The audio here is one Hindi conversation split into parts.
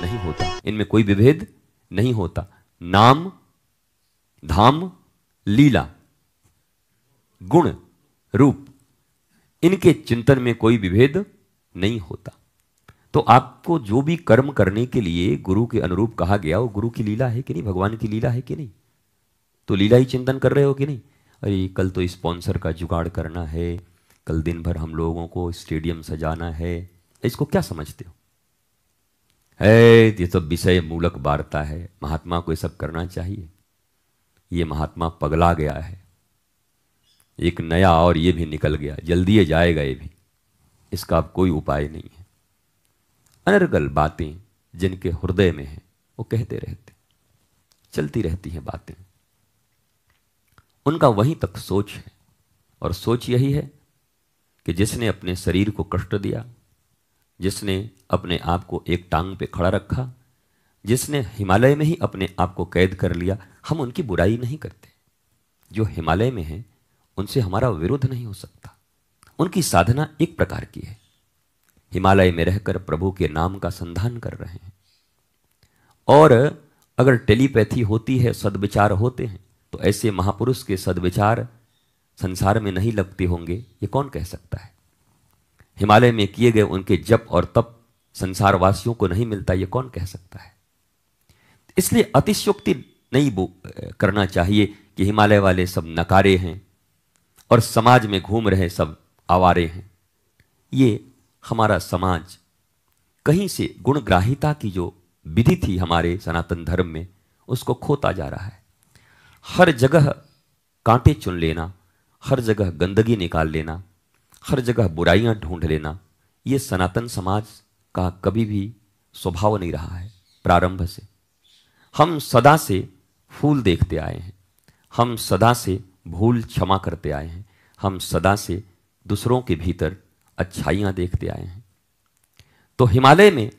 नहीं होता, इनमें कोई विभेद नहीं होता। नाम, धाम, लीला, गुण, रूप, इनके चिंतन में कोई विभेद नहीं होता। तो आपको जो भी कर्म करने के लिए गुरु के अनुरूप कहा गया, वो गुरु की लीला है कि नहीं, भगवान की लीला है कि नहीं? तो लीला ही चिंतन कर रहे हो कि नहीं? अरे कल तो स्पॉन्सर का जुगाड़ करना है, कल दिन भर हम लोगों को स्टेडियम सजाना है, इसको क्या समझते हो? है ये तो विषय मूलक वार्ता है, महात्मा को ये सब करना चाहिए। ये महात्मा पगला गया है, एक नया और ये भी निकल गया, जल्दी ये जाएगा ये भी, इसका अब कोई उपाय नहीं है। अनर्गल बातें जिनके हृदय में है वो कहते रहते, चलती रहती हैं बातें, उनका वहीं तक सोच है। और सोच यही है कि जिसने अपने शरीर को कष्ट दिया, जिसने अपने आप को एक टांग पे खड़ा रखा, जिसने हिमालय में ही अपने आप को कैद कर लिया, हम उनकी बुराई नहीं करते। जो हिमालय में है उनसे हमारा विरोध नहीं हो सकता। उनकी साधना एक प्रकार की है, हिमालय में रहकर प्रभु के नाम का संधान कर रहे हैं। और अगर टेलीपैथी होती है, सद्विचार होते हैं, तो ऐसे महापुरुष के सद्विचार संसार में नहीं लगते होंगे, ये कौन कह सकता है? हिमालय में किए गए उनके जप और तप संसार वासियों को नहीं मिलता, ये कौन कह सकता है? इसलिए अतिशयोक्ति नहीं करना चाहिए कि हिमालय वाले सब नकारे हैं और समाज में घूम रहे सब आवारे हैं। ये हमारा समाज कहीं से गुणग्राहिता की जो विधि थी हमारे सनातन धर्म में, उसको खोता जा रहा है। हर जगह कांटे चुन लेना, हर जगह गंदगी निकाल लेना, हर जगह बुराइयां ढूंढ लेना, ये सनातन समाज का कभी भी स्वभाव नहीं रहा है। प्रारंभ से हम सदा से फूल देखते आए हैं, हम सदा से भूल क्षमा करते आए हैं, हम सदा से दूसरों के भीतर अच्छाइयां देखते आए हैं। तो हिमालय में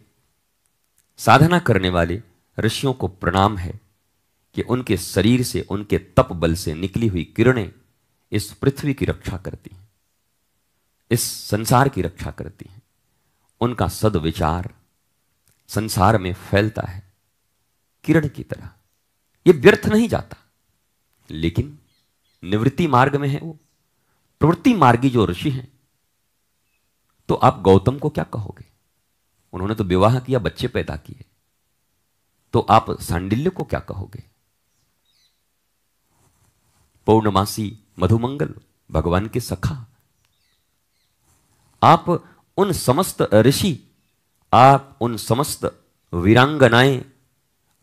साधना करने वाले ऋषियों को प्रणाम है कि उनके शरीर से, उनके तप बल से निकली हुई किरणें इस पृथ्वी की रक्षा करती हैं, इस संसार की रक्षा करती हैं। उनका सद्विचार संसार में फैलता है किरण की तरह, ये व्यर्थ नहीं जाता। लेकिन निवृत्ति मार्ग में है वो, प्रवृत्ति मार्गी जो ऋषि हैं, तो आप गौतम को क्या कहोगे? उन्होंने तो विवाह किया, बच्चे पैदा किए, तो आप सांडिल्य को क्या कहोगे? पौर्णमासी मधुमंगल भगवान के सखा, आप उन समस्त ऋषि, आप उन समस्त वीरांगनाएं,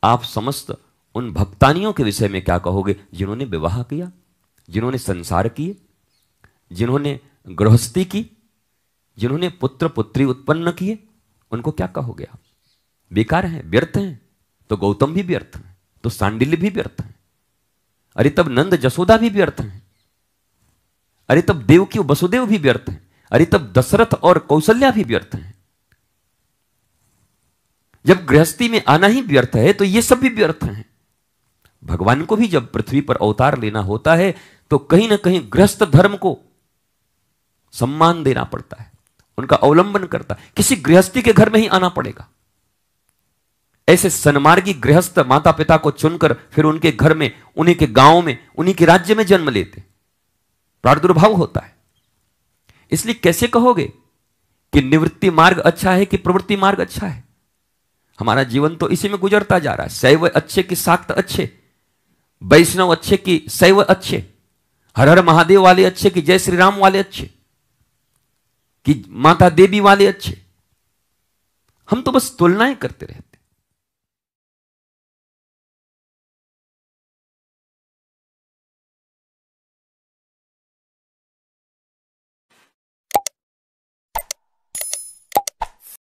आप समस्त उन भक्तानियों के विषय में क्या कहोगे जिन्होंने विवाह किया, जिन्होंने संसार किए, जिन्होंने गृहस्थी की, जिन्होंने पुत्र पुत्री उत्पन्न किए? उनको क्या कहोगे आप? बेकार हैं, व्यर्थ हैं। तो गौतम भी व्यर्थ हैं, तो सांडिल्य भी व्यर्थ हैं, अरे तब नंद जसोदा भी व्यर्थ हैं, अरे तब देवकी वसुदेव भी व्यर्थ हैं, अरे तब दशरथ और कौशल्या भी व्यर्थ हैं। जब गृहस्थी में आना ही व्यर्थ है तो ये सब भी व्यर्थ हैं। भगवान को भी जब पृथ्वी पर अवतार लेना होता है तो कहीं ना कहीं गृहस्थ धर्म को सम्मान देना पड़ता है, उनका अवलंबन करता है, किसी गृहस्थी के घर में ही आना पड़ेगा। ऐसे सन्मार्गी गृहस्थ माता पिता को चुनकर फिर उनके घर में, उन्हीं के गांव में, उन्हीं के राज्य में जन्म लेते, प्रादुर्भाव होता है। इसलिए कैसे कहोगे कि निवृत्ति मार्ग अच्छा है कि प्रवृत्ति मार्ग अच्छा है? हमारा जीवन तो इसी में गुजरता जा रहा है। शैव अच्छे कि शाक्त अच्छे, वैष्णव अच्छे कि शैव अच्छे, हर हर महादेव वाले अच्छे कि जय श्री राम वाले अच्छे, कि माता देवी वाले अच्छे? हम तो बस तुलनाएं करते रहते।